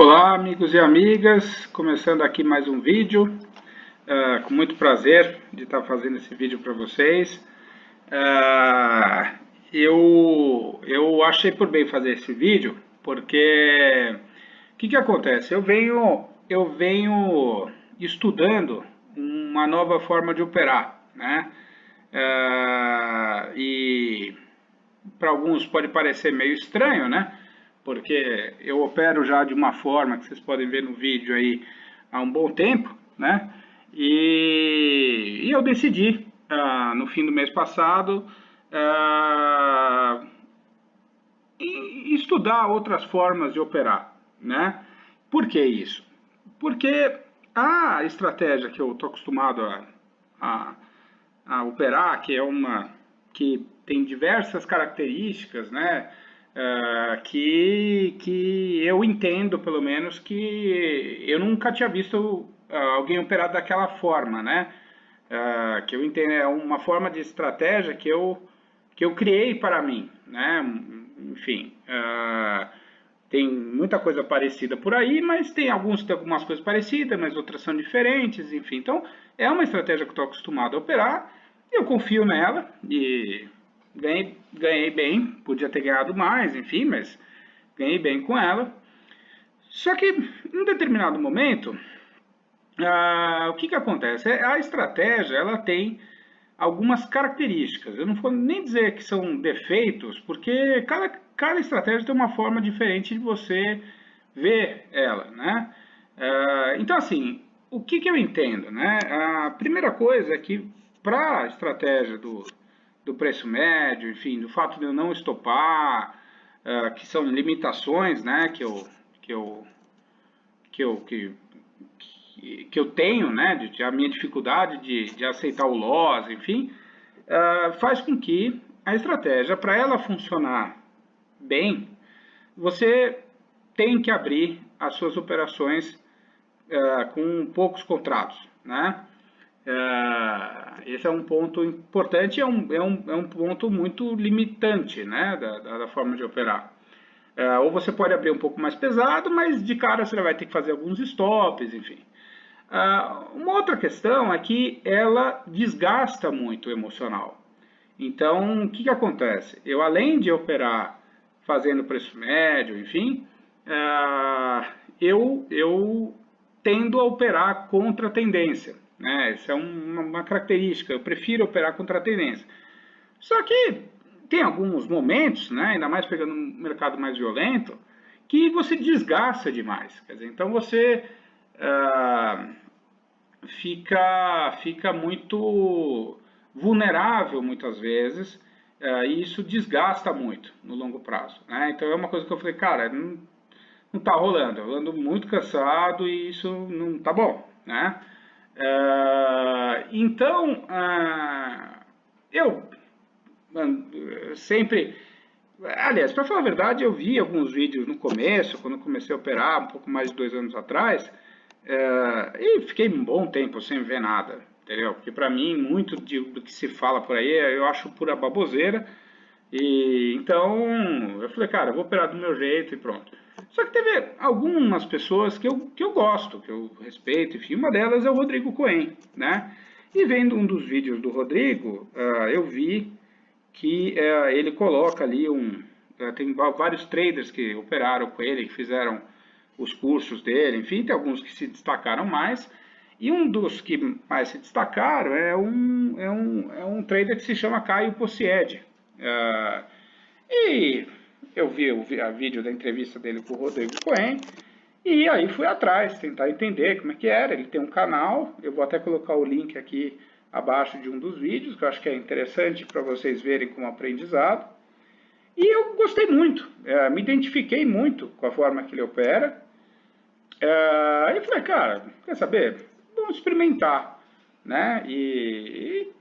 Olá, amigos e amigas, começando aqui mais um vídeo, com muito prazer de estar fazendo esse vídeo para vocês. Eu achei por bem fazer esse vídeo, porque o que acontece? Eu venho estudando uma nova forma de operar, né? E para alguns pode parecer meio estranho, né? Porque eu opero já de uma forma que vocês podem ver no vídeo aí há um bom tempo, né? E eu decidi, no fim do mês passado, estudar outras formas de operar, né? Por que isso? Porque a estratégia que eu estou acostumado a, a operar, que tem diversas características, né? Que eu entendo, pelo menos, que eu nunca tinha visto alguém operar daquela forma, né? Que eu entendo, é uma forma de estratégia que eu criei para mim, né? Enfim, tem muita coisa parecida por aí, mas tem algumas coisas parecidas, mas outras são diferentes, enfim. Então, é uma estratégia que eu estou acostumado a operar, eu confio nela e ganhei bem, podia ter ganhado mais, enfim, mas ganhei bem com ela. Só que, em um determinado momento, o que acontece? A estratégia, ela tem algumas características. Eu não vou nem dizer que são defeitos, porque cada estratégia tem uma forma diferente de você ver ela, né? Então, assim, o que eu entendo, né? A primeira coisa é que para a estratégia do preço médio, enfim, do fato de eu não estopar, que são limitações, né, que eu tenho, né, a minha dificuldade de aceitar o loss, enfim, faz com que a estratégia, para ela funcionar bem, você tem que abrir as suas operações com poucos contratos, né? Esse é um ponto importante e é um ponto muito limitante, né, da forma de operar. Ou você pode abrir um pouco mais pesado, mas de cara você vai ter que fazer alguns stops, enfim. Uma outra questão é que ela desgasta muito o emocional. Então, o que acontece? Eu, além de operar fazendo preço médio, enfim, eu tendo a operar contra a tendência, né? Essa é uma característica, eu prefiro operar contra a tendência. Só que tem alguns momentos, né, ainda mais pegando um mercado mais violento, que você desgasta demais. Quer dizer, então você fica muito vulnerável muitas vezes, e isso desgasta muito no longo prazo, né? Então é uma coisa que eu falei, cara, não tá rolando, eu ando muito cansado e isso não tá bom, né? Então, eu sempre... Aliás, para falar a verdade, eu vi alguns vídeos no começo, quando eu comecei a operar, um pouco mais de 2 anos atrás, e fiquei um bom tempo sem ver nada, entendeu? Porque para mim, muito do que se fala por aí, eu acho pura baboseira. E então, eu falei, cara, eu vou operar do meu jeito e pronto. Só que teve algumas pessoas que eu gosto, que eu respeito, enfim, uma delas é o Rodrigo Cohen, né? E vendo um dos vídeos do Rodrigo, eu vi que ele coloca ali tem vários traders que operaram com ele, que fizeram os cursos dele, enfim, tem alguns que se destacaram mais, e um dos que mais se destacaram é um trader que se chama Caio Possiede. E eu vi a vídeo da entrevista dele com o Rodrigo Cohen, e aí fui atrás, tentar entender como é que era. Ele tem um canal, eu vou até colocar o link aqui abaixo de um dos vídeos, que eu acho que é interessante para vocês verem como aprendizado. E eu gostei muito, me identifiquei muito com a forma que ele opera. Aí eu falei, cara, quer saber? Vamos experimentar, né? E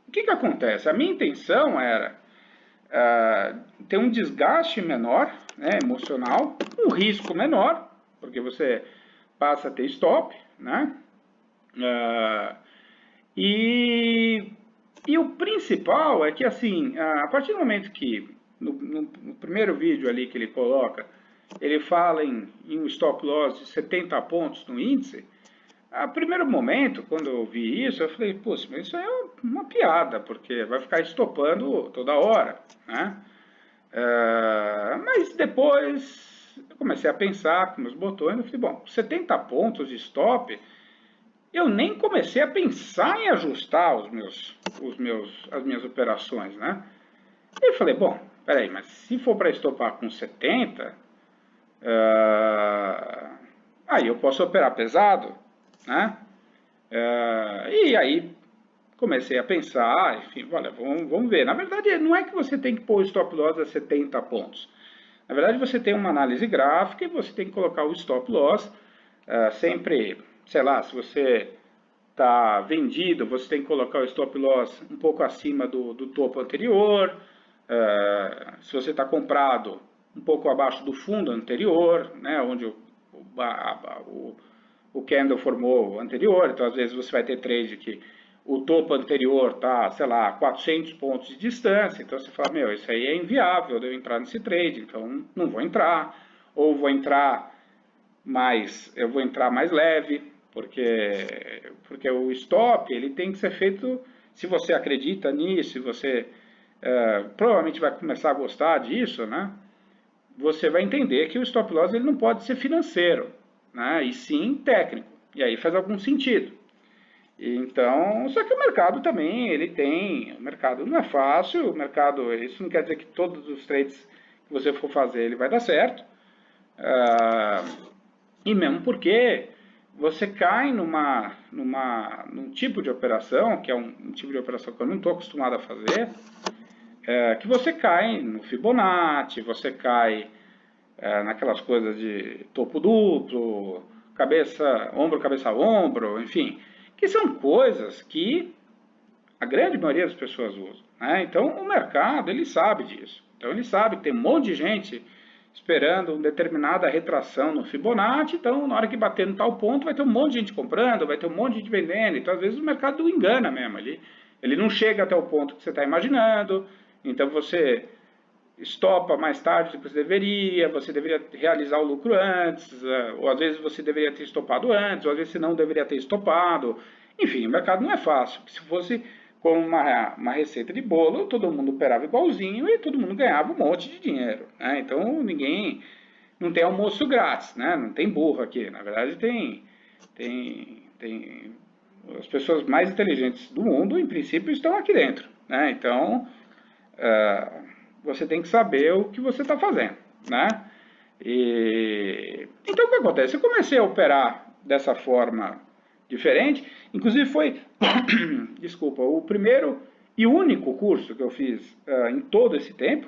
o que acontece? A minha intenção era ter um desgaste menor, né, emocional, um risco menor, porque você passa a ter stop, né? E o principal é que, assim, a partir do momento que, no primeiro vídeo ali que ele coloca, ele fala em um stop loss de 70 pontos no índice, a primeiro momento, quando eu vi isso, eu falei, pô, mas isso é uma piada, porque vai ficar estopando toda hora, né? Mas depois eu comecei a pensar com meus botões, eu falei, bom, 70 pontos de stop, eu nem comecei a pensar em ajustar as minhas operações, né? E eu falei, bom, peraí, mas se for para estopar com 70, aí eu posso operar pesado, né? E aí comecei a pensar, enfim, olha, vamos ver. Na verdade, não é que você tem que pôr o stop loss a 70 pontos. Na verdade, você tem uma análise gráfica e você tem que colocar o stop loss sempre, sei lá, se você está vendido, você tem que colocar o stop loss um pouco acima do topo anterior. Se você está comprado, um pouco abaixo do fundo anterior, né, onde o candle formou o anterior. Então, às vezes, você vai ter trade que o topo anterior está, sei lá, a 400 pontos de distância. Então, você fala, meu, isso aí é inviável de eu entrar nesse trade, então não vou entrar. Ou vou entrar eu vou entrar mais leve, porque o stop ele tem que ser feito, se você acredita nisso, se você provavelmente vai começar a gostar disso, né? Você vai entender que o stop loss ele não pode ser financeiro, né? E sim técnico. E aí faz algum sentido. Então, só que o mercado também, o mercado não é fácil, o mercado, isso não quer dizer que todos os trades que você for fazer ele vai dar certo. E mesmo porque você cai num tipo de operação, que é um tipo de operação que eu não estou acostumado a fazer, que você cai no Fibonacci, você cai naquelas coisas de topo duplo, cabeça, ombro, enfim, que são coisas que a grande maioria das pessoas usam, né? Então o mercado ele sabe disso. Então ele sabe que tem um monte de gente esperando uma determinada retração no Fibonacci, então na hora que bater no tal ponto vai ter um monte de gente comprando, vai ter um monte de gente vendendo, então às vezes o mercado engana mesmo, ele não chega até o ponto que você está imaginando, então você estopa mais tarde do que você deveria realizar o lucro antes, ou às vezes você deveria ter estopado antes, ou às vezes você não deveria ter estopado. Enfim, o mercado não é fácil. Se fosse como uma receita de bolo, todo mundo operava igualzinho e todo mundo ganhava um monte de dinheiro, né? Então não tem almoço grátis, né? Não tem burro aqui. Na verdade tem as pessoas mais inteligentes do mundo, em princípio, estão aqui dentro, né? Então você tem que saber o que você está fazendo, né? Então o que acontece? Eu comecei a operar dessa forma diferente, inclusive foi, desculpa, o primeiro e único curso que eu fiz em todo esse tempo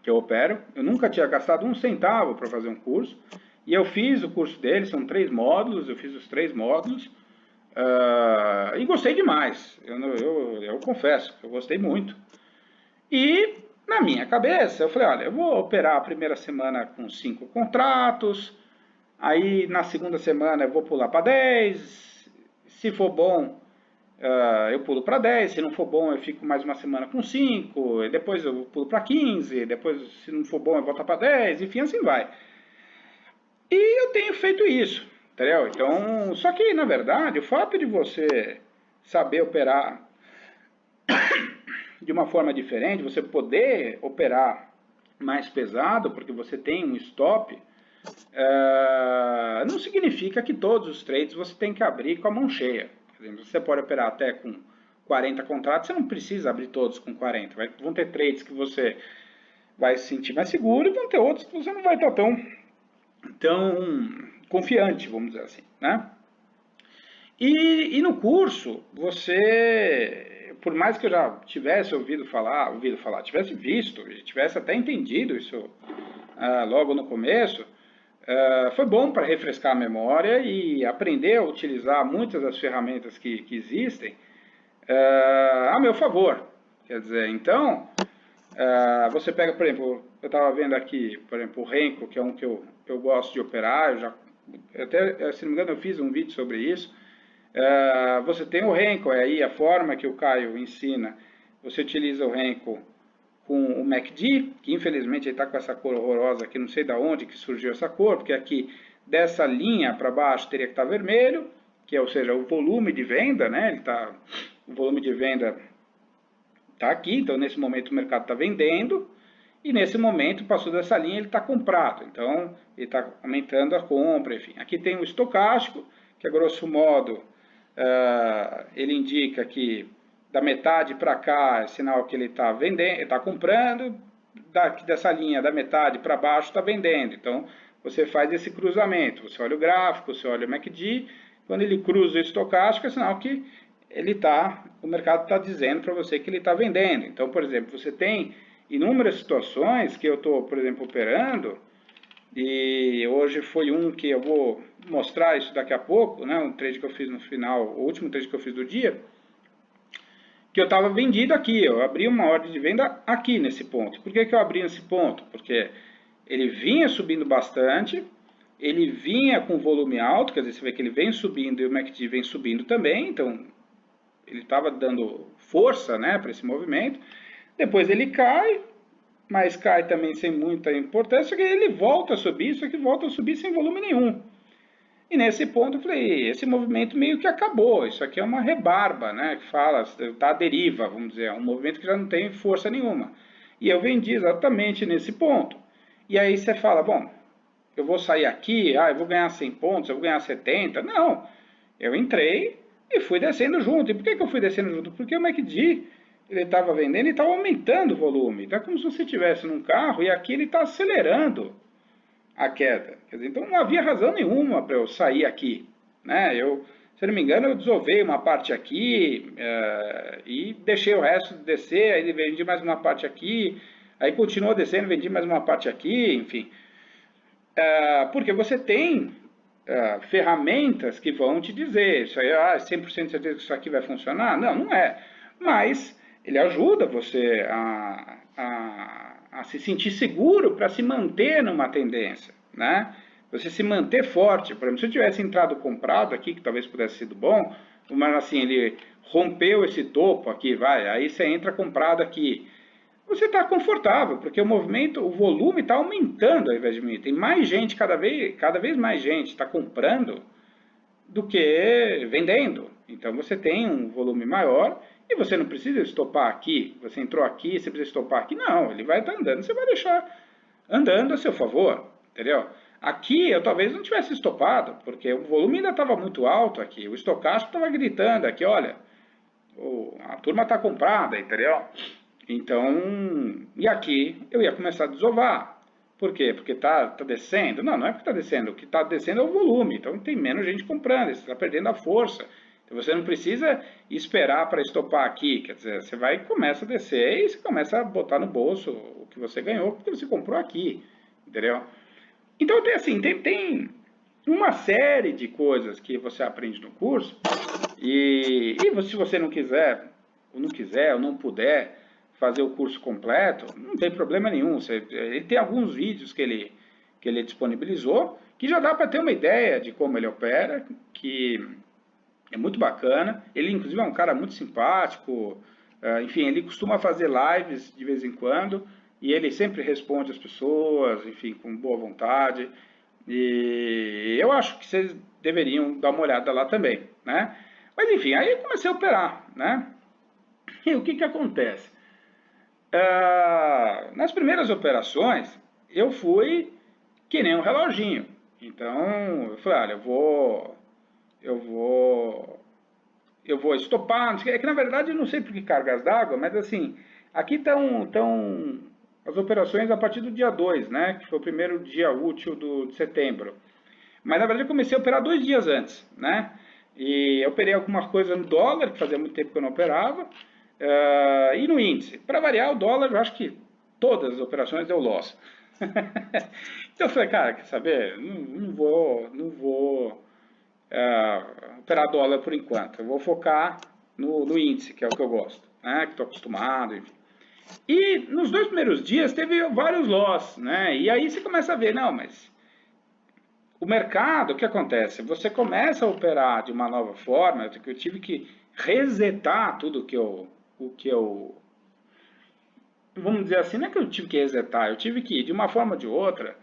que eu opero. Eu nunca tinha gastado um centavo para fazer um curso, e eu fiz o curso dele, são 3 módulos, eu fiz os 3 módulos, e gostei demais, eu confesso, eu gostei muito. E na minha cabeça, eu falei, olha, eu vou operar a primeira semana com 5 contratos, aí na segunda semana eu vou pular para 10, se for bom, eu pulo para 10, se não for bom eu fico mais uma semana com 5, e depois eu pulo para 15, depois se não for bom eu volto para 10, enfim, assim vai. E eu tenho feito isso, entendeu? Então, só que na verdade, o fato de você saber operar de uma forma diferente, você poder operar mais pesado, porque você tem um stop, não significa que todos os trades você tem que abrir com a mão cheia. Por exemplo, você pode operar até com 40 contratos, você não precisa abrir todos com 40. Vão ter trades que você vai se sentir mais seguro e vão ter outros que você não vai estar tão confiante, vamos dizer assim, né? E no curso, por mais que eu já tivesse ouvido falar, tivesse visto, tivesse até entendido isso logo no começo, foi bom para refrescar a memória e aprender a utilizar muitas das ferramentas que existem a meu favor. Quer dizer, então, você pega, por exemplo, eu estava vendo aqui, por exemplo, o Renko, que é um que eu gosto de operar, até, se não me engano, eu fiz um vídeo sobre isso. Você tem o Renko, aí a forma que o Caio ensina, você utiliza o Renko com o MACD, que infelizmente ele está com essa cor horrorosa aqui, não sei de onde que surgiu essa cor, porque aqui dessa linha para baixo teria que estar vermelho, que é, ou seja, o volume de venda, né? O volume de venda está aqui, então nesse momento o mercado está vendendo, e nesse momento passou dessa linha ele está comprado, então ele está aumentando a compra, enfim. Aqui tem o estocástico, que a grosso modo ele indica que da metade para cá é sinal que ele está vendendo, está comprando, dessa linha da metade para baixo está vendendo. Então você faz esse cruzamento, você olha o gráfico, você olha o MACD, quando ele cruza o estocástico é sinal que o mercado está dizendo para você que ele está vendendo. Então, por exemplo, você tem inúmeras situações que eu estou, por exemplo, operando, e hoje foi um que eu vou mostrar isso daqui a pouco, né, um trade que eu fiz no final, o último trade que eu fiz do dia, que eu estava vendido aqui, eu abri uma ordem de venda aqui nesse ponto. Por que que eu abri nesse ponto? Porque ele vinha subindo bastante, ele vinha com volume alto, quer dizer, você vê que ele vem subindo e o MACD vem subindo também, então ele estava dando força, né, para esse movimento. Depois ele cai, mas cai também sem muita importância, que ele volta a subir, só que volta a subir sem volume nenhum. E nesse ponto eu falei, esse movimento meio que acabou, isso aqui é uma rebarba, né, que fala, está à deriva, vamos dizer, é um movimento que já não tem força nenhuma. E eu vendi exatamente nesse ponto. E aí você fala, bom, eu vou sair aqui, eu vou ganhar 100 pontos, eu vou ganhar 70. Não, eu entrei e fui descendo junto. E por que que eu fui descendo junto? Porque o MACD, ele estava vendendo e estava aumentando o volume. Então é como se você estivesse num carro e aqui ele está acelerando a queda. Quer dizer, então não havia razão nenhuma para eu sair aqui, né? Se eu não me engano, eu desovei uma parte aqui e deixei o resto descer, aí vendi mais uma parte aqui, aí continuou descendo, vendi mais uma parte aqui, enfim. Porque você tem ferramentas que vão te dizer, isso aí, 100% de certeza que isso aqui vai funcionar? Não, não é. Mas ele ajuda você a se sentir seguro para se manter numa tendência, né? Você se manter forte. Por exemplo, se eu tivesse entrado comprado aqui, que talvez pudesse ser bom, mas assim, ele rompeu esse topo aqui, aí você entra comprado aqui. Você está confortável, porque o movimento, o volume está aumentando ao invés de diminuir. Tem mais gente, cada vez mais gente está comprando do que vendendo. Então você tem um volume maior e você não precisa estopar aqui. Você entrou aqui, você precisa estopar aqui. Não, ele vai estar andando, você vai deixar andando a seu favor, entendeu? Aqui eu talvez não tivesse estopado, porque o volume ainda estava muito alto aqui. O estocástico estava gritando aqui, olha, a turma está comprada, entendeu? Então, e aqui eu ia começar a desovar. Por quê? Porque tá descendo? Não, não é porque está descendo. O que está descendo é o volume. Então tem menos gente comprando, você está perdendo a força. Então você não precisa esperar para estopar aqui. Quer dizer, você vai e começa a descer e você começa a botar no bolso o que você ganhou porque você comprou aqui. Entendeu? Então tem uma série de coisas que você aprende no curso. E se você não quiser, ou não puder fazer o curso completo, não tem problema nenhum. Ele tem alguns vídeos que ele disponibilizou, que já dá para ter uma ideia de como ele opera, que é muito bacana. Ele, inclusive, é um cara muito simpático. Enfim, ele costuma fazer lives de vez em quando, e ele sempre responde as pessoas, enfim, com boa vontade. E eu acho que vocês deveriam dar uma olhada lá também, né? Mas, enfim, aí eu comecei a operar, né? E o que acontece? Nas primeiras operações, eu fui que nem um reloginho. Então, eu falei, olha, eu vou estopar, não sei, é que na verdade eu não sei por que cargas d'água, mas assim, aqui estão as operações a partir do dia 2, né, que foi o primeiro dia útil de setembro. Mas na verdade eu comecei a operar 2 dias antes, né, e eu operei algumas coisas no dólar, que fazia muito tempo que eu não operava, e no índice. Para variar, o dólar, eu acho que todas as operações deu loss. Então eu falei, cara, quer saber? Não vou operar dólar por enquanto. Eu vou focar no índice, que é o que eu gosto, né? Que estou acostumado, enfim. E nos 2 primeiros dias teve vários loss, né? E aí você começa a ver, não, mas o mercado, o que acontece? Você começa a operar de uma nova forma, eu tive que resetar tudo o que eu vamos dizer assim, não é que eu tive que resetar, eu tive que, de uma forma ou de outra,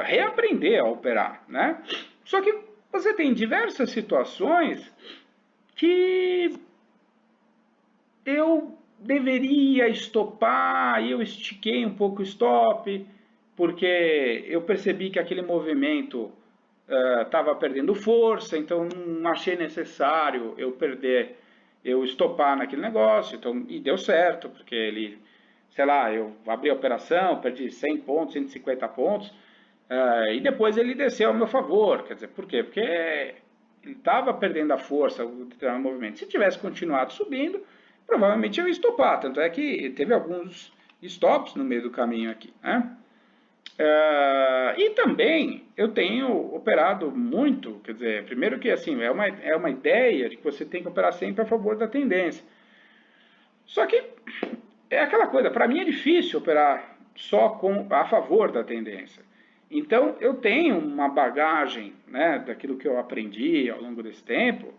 reaprender a operar, né? Só que você tem diversas situações que eu deveria estopar e eu estiquei um pouco o stop, porque eu percebi que aquele movimento estava perdendo força, então não achei necessário eu estopar naquele negócio, então, e deu certo, porque ele, sei lá, eu abri a operação, perdi 100 pontos, 150 pontos, e depois ele desceu ao meu favor, quer dizer, por quê? Porque ele estava perdendo a força, o determinado movimento. Se tivesse continuado subindo, provavelmente eu ia estopar, tanto é que teve alguns stops no meio do caminho aqui, né? E também eu tenho operado muito, quer dizer, primeiro que assim, é uma ideia de que você tem que operar sempre a favor da tendência. Só que é aquela coisa, para mim é difícil operar só a favor da tendência. Então eu tenho uma bagagem, né, daquilo que eu aprendi ao longo desse tempo,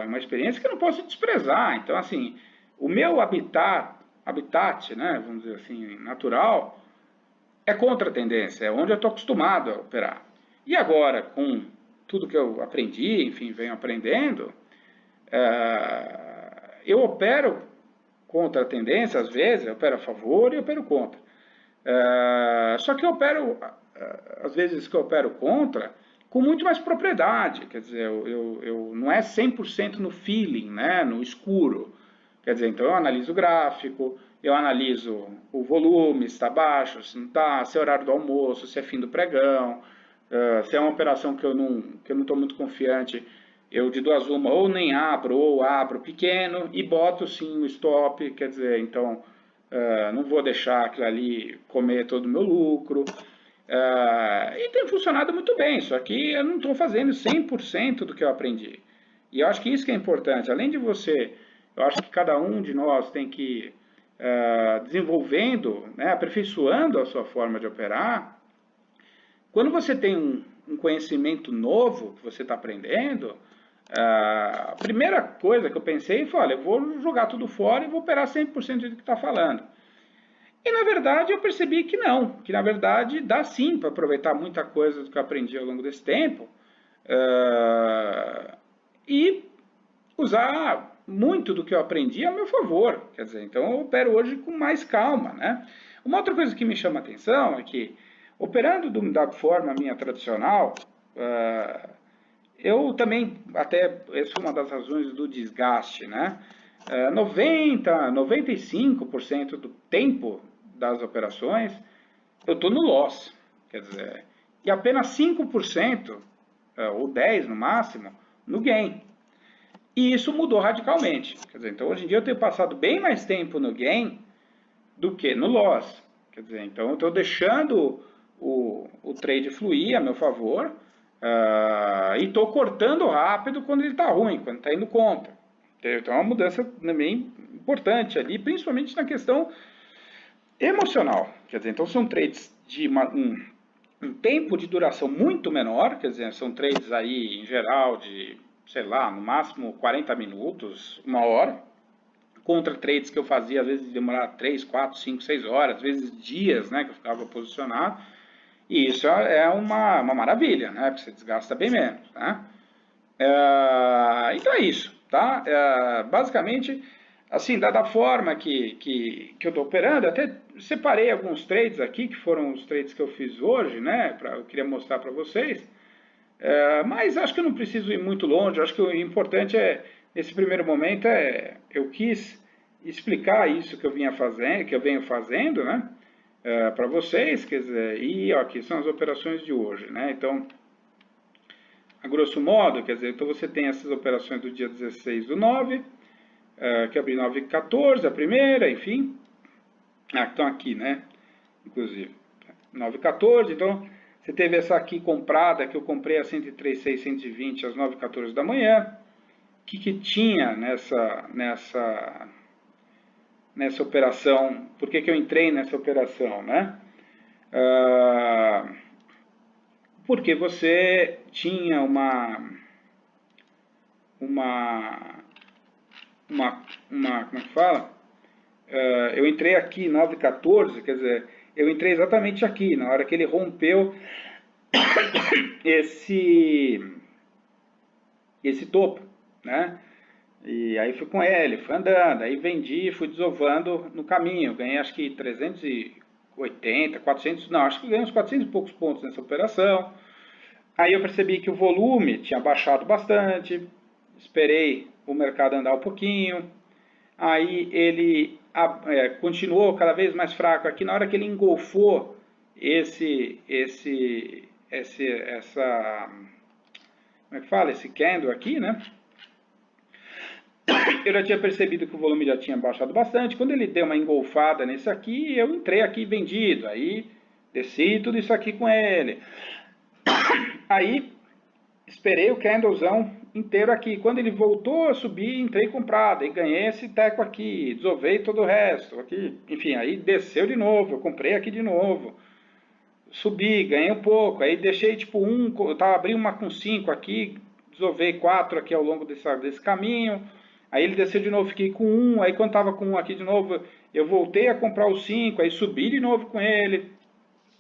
uma experiência que eu não posso desprezar. Então assim, o meu habitat, né, vamos dizer assim, natural, é contra a tendência, é onde eu estou acostumado a operar. E agora, com tudo que eu aprendi, enfim, venho aprendendo, eu opero contra a tendência, às vezes, eu opero a favor e eu opero contra. Só que eu opero, às vezes que eu opero contra, com muito mais propriedade, quer dizer, eu não é 100% no feeling, né, no escuro. Quer dizer, então eu analiso o gráfico, eu analiso o volume, se está baixo, se não está, se é horário do almoço, se é fim do pregão, se é uma operação que eu não estou muito confiante, eu de duas uma ou nem abro, ou abro pequeno e boto sim o stop, quer dizer, então não vou deixar aquilo ali comer todo o meu lucro. E tem funcionado muito bem, só que eu não estou fazendo 100% do que eu aprendi. E eu acho que isso que é importante, além de você, eu acho que cada um de nós tem que ir desenvolvendo, né, aperfeiçoando a sua forma de operar. Quando você tem um conhecimento novo que você está aprendendo, a primeira coisa que eu pensei foi, olha, eu vou jogar tudo fora e vou operar 100% do que está falando. E na verdade eu percebi que não, que na verdade dá sim para aproveitar muita coisa do que eu aprendi ao longo desse tempo e usar muito do que eu aprendi a meu favor. Quer dizer, então eu opero hoje com mais calma, né? Uma outra coisa que me chama a atenção é que, operando da forma minha tradicional, eu também, até, essa é uma das razões do desgaste, né? 95% do tempo das operações eu estou no loss, quer dizer, e apenas 5%, ou 10% no máximo, no gain. E isso mudou radicalmente. Quer dizer, então hoje em dia eu tenho passado bem mais tempo no gain do que no loss. Quer dizer, então eu estou deixando o trade fluir a meu favor e estou cortando rápido quando ele está ruim, quando está indo contra. Então é uma mudança também importante ali, principalmente na questão emocional. Quer dizer, então são trades de um tempo de duração muito menor, quer dizer, são trades aí em geral de, sei lá, no máximo 40 minutos, uma hora, contra trades que eu fazia, às vezes demorar 3, 4, 5, 6 horas, às vezes dias, né, que eu ficava posicionado, e isso é uma maravilha, né, porque você desgasta bem menos, né. Então é isso, tá? Basicamente, assim, da forma que eu estou operando, até separei alguns trades aqui, que foram os trades que eu fiz hoje, né? Eu queria mostrar para vocês. Mas acho que eu não preciso ir muito longe, acho que o importante nesse primeiro momento, eu quis explicar isso que eu vinha fazendo, que eu venho fazendo, né? Para vocês, quer dizer, e ó, aqui são as operações de hoje, né? Então, a grosso modo, quer dizer, então você tem essas operações do dia 16 do 9, que abriu 9,14, a primeira, enfim. Estão aqui, né? Inclusive, 9,14, então você teve essa aqui comprada, que eu comprei a 103,620 às 9,14 da manhã. O que tinha nessa operação? Por que eu entrei nessa operação, né? Porque você tinha como é que fala? eu entrei aqui 9,14, quer dizer, eu entrei exatamente aqui, na hora que ele rompeu esse, esse topo, né? E aí fui com ele, fui andando, aí vendi, fui desovando no caminho, ganhei acho que 380, 400, não, acho que ganhei uns 400 e poucos pontos nessa operação. Aí eu percebi que o volume tinha baixado bastante, esperei o mercado andar um pouquinho, aí ele continuou cada vez mais fraco aqui, na hora que ele engolfou essa, como é que fala, esse candle aqui, né? Eu já tinha percebido que o volume já tinha baixado bastante. Quando ele deu uma engolfada nesse aqui, eu entrei aqui vendido. Aí desci tudo isso aqui com ele. Aí esperei o candlezão inteiro aqui. Quando ele voltou a subir, entrei comprado. Aí ganhei esse teco aqui, desovei todo o resto. Aqui, enfim, aí desceu de novo. Eu comprei aqui de novo. Subi, ganhei um pouco. Aí deixei tipo eu tava abrindo uma com 5 aqui, desovei 4 aqui ao longo desse caminho. Aí ele desceu de novo, fiquei com 1. Aí quando tava com 1 aqui de novo, eu voltei a comprar os 5. Aí subi de novo com ele.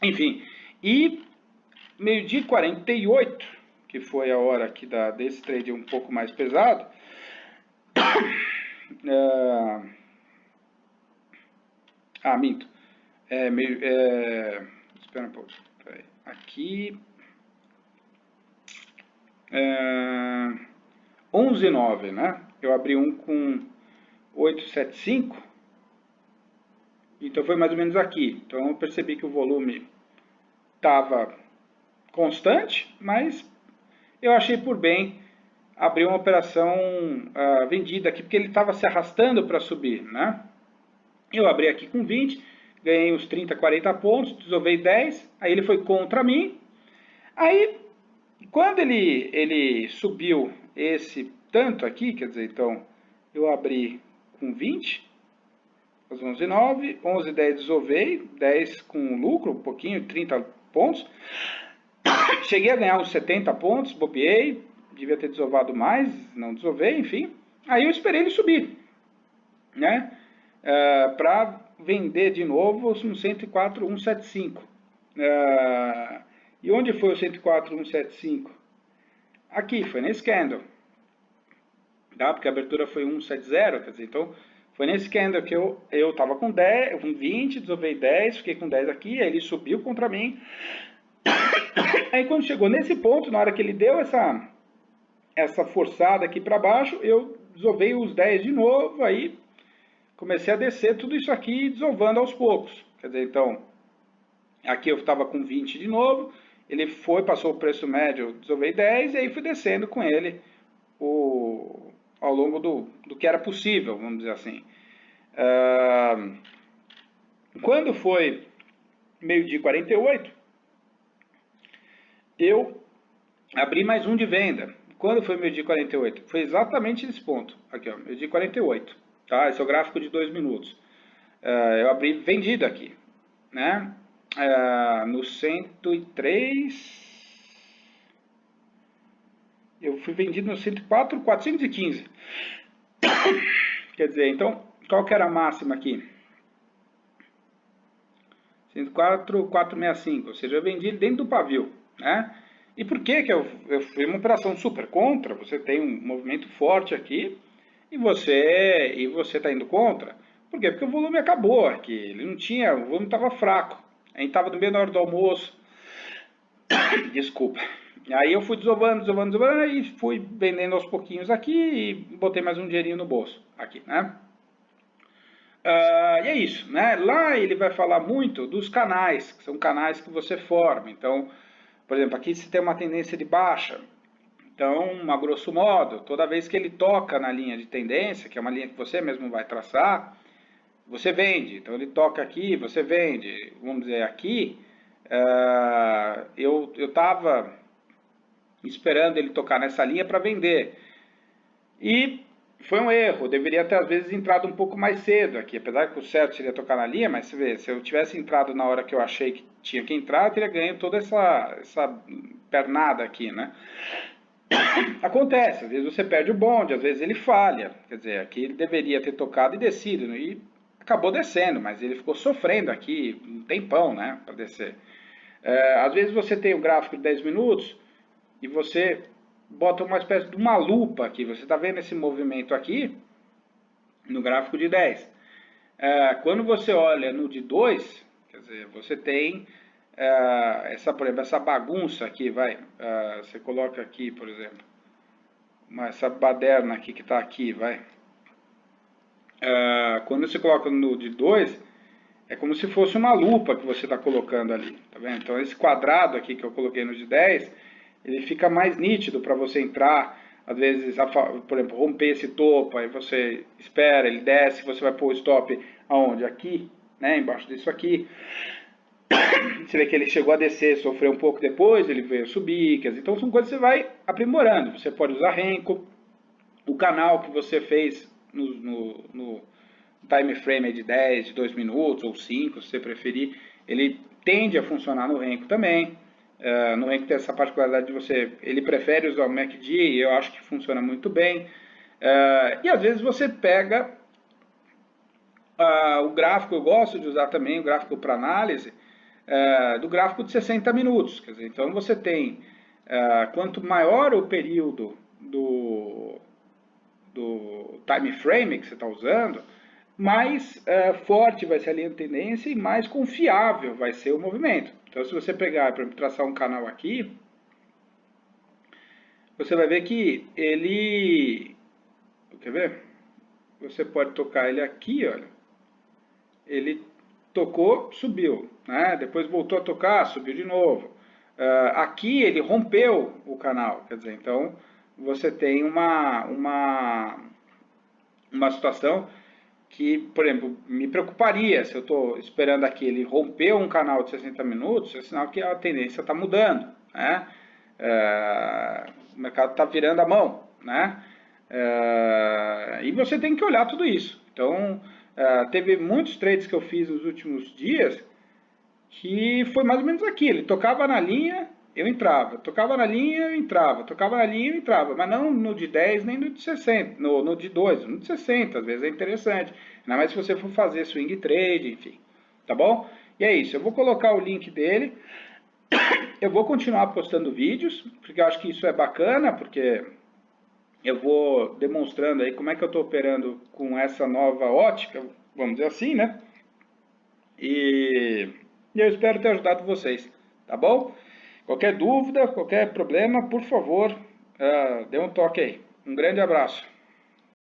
Enfim, e meio-dia e 48, que foi a hora aqui desse trade um pouco mais pesado. Minto. Espera um pouco. Aqui. 11,9, né? Eu abri um com 8,75. Então foi mais ou menos aqui. Então eu percebi que o volume estava constante, mas eu achei por bem abrir uma operação vendida aqui, porque ele estava se arrastando para subir, né? Eu abri aqui com 20, ganhei uns 30, 40 pontos, desovei 10, aí ele foi contra mim. Aí, quando ele subiu esse tanto aqui, quer dizer, então, eu abri com 20, às 11,9, 11,10 desovei, 10 com lucro, um pouquinho, 30 pontos. Cheguei a ganhar uns 70 pontos, bobeei, devia ter desovado mais, não desovei, enfim. Aí eu esperei ele subir, né? Para vender de novo no 104,175. E onde foi o 104,175? Aqui, foi nesse candle. Tá? Porque a abertura foi 170, quer dizer, então foi nesse candle que eu estava com 10, com 20, desovei 10, fiquei com 10 aqui, aí ele subiu contra mim. Aí quando chegou nesse ponto, na hora que ele deu essa forçada aqui para baixo, eu desovei os 10 de novo, aí comecei a descer tudo isso aqui, desovando aos poucos. Quer dizer, então, aqui eu estava com 20 de novo, ele foi, passou o preço médio, desovei 10, e aí fui descendo com ele ao longo do que era possível, vamos dizer assim. Quando foi meio-dia e 48, eu abri mais um de venda. Quando foi meio-dia e 48? Foi exatamente nesse ponto. Aqui, ó, meio-dia e 48. Tá? Esse é o gráfico de 2 minutos. Eu abri vendido aqui, né? No 103... Eu fui vendido no 104, 415. Quer dizer, então, qual que era a máxima aqui? 104, 465, ou seja, eu vendi dentro do pavio, né? E por que eu fui uma operação super contra? Você tem um movimento forte aqui e você está indo contra. Por quê? Porque o volume acabou aqui, ele não tinha, o volume estava fraco. A gente estava no meio da hora do almoço. Desculpa. Aí eu fui desovando, e fui vendendo aos pouquinhos aqui e botei mais um dinheirinho no bolso aqui, né? E é isso, né? Lá ele vai falar muito dos canais, que são canais que você forma. Então, por exemplo, aqui se tem uma tendência de baixa. Então, a grosso modo, toda vez que ele toca na linha de tendência, que é uma linha que você mesmo vai traçar, você vende. Então, ele toca aqui, você vende. Vamos dizer, aqui, eu estava esperando ele tocar nessa linha para vender. E foi um erro, eu deveria ter às vezes entrado um pouco mais cedo aqui, apesar que o certo seria tocar na linha, mas você vê, se eu tivesse entrado na hora que eu achei que tinha que entrar, eu teria ganho toda essa pernada aqui, né? Acontece, às vezes você perde o bonde, às vezes ele falha, quer dizer, aqui ele deveria ter tocado e descido, né? E acabou descendo, mas ele ficou sofrendo aqui um tempão, né, para descer. Às vezes você tem o gráfico de 10 minutos e você bota uma espécie de uma lupa aqui. Você está vendo esse movimento aqui no gráfico de 10. Quando você olha no de 2, quer dizer, você tem por exemplo, essa bagunça aqui, você coloca aqui, por exemplo, essa baderna aqui que está aqui, quando você coloca no de 2, é como se fosse uma lupa que você está colocando ali, tá vendo? Então esse quadrado aqui que eu coloquei no de 10, ele fica mais nítido para você entrar, às vezes, por exemplo, romper esse topo, aí você espera, ele desce, você vai pôr o stop aonde? Aqui, né, embaixo disso aqui. Você vê que ele chegou a descer, sofreu um pouco depois, ele veio subir, quer dizer, então são coisas que você vai aprimorando. Você pode usar Renko, o canal que você fez no time frame de 10, de 2 minutos ou 5, se você preferir, ele tende a funcionar no Renko também. No Renko tem essa particularidade de ele prefere usar o MACD e eu acho que funciona muito bem. E às vezes você pega o gráfico, eu gosto de usar também o gráfico para análise, do gráfico de 60 minutos. Quer dizer, então você tem, quanto maior o período do time frame que você está usando, mais forte vai ser a linha de tendência e mais confiável vai ser o movimento. Então, se você pegar, para traçar um canal aqui, você vai ver que ele... Quer ver? Você pode tocar ele aqui, olha. Ele tocou, subiu, né? Depois voltou a tocar, subiu de novo. Aqui ele rompeu o canal, quer dizer, então você tem uma situação que, por exemplo, me preocuparia se eu estou esperando aqui ele romper um canal de 60 minutos, é sinal que a tendência está mudando, né? O mercado está virando a mão, né? E você tem que olhar tudo isso. Então, teve muitos trades que eu fiz nos últimos dias que foi mais ou menos aqui. Ele tocava na linha, eu entrava. Tocava na linha, eu entrava. Tocava na linha, eu entrava. Mas não no de 10, nem no de 60. No de 2, no de 60. Às vezes é interessante. Ainda mais se você for fazer swing trade, enfim. Tá bom? E é isso. Eu vou colocar o link dele. Eu vou continuar postando vídeos, porque eu acho que isso é bacana, porque eu vou demonstrando aí como é que eu estou operando com essa nova ótica, vamos dizer assim, né? E eu espero ter ajudado vocês, tá bom? Qualquer dúvida, qualquer problema, por favor, dê um toque aí. Um grande abraço.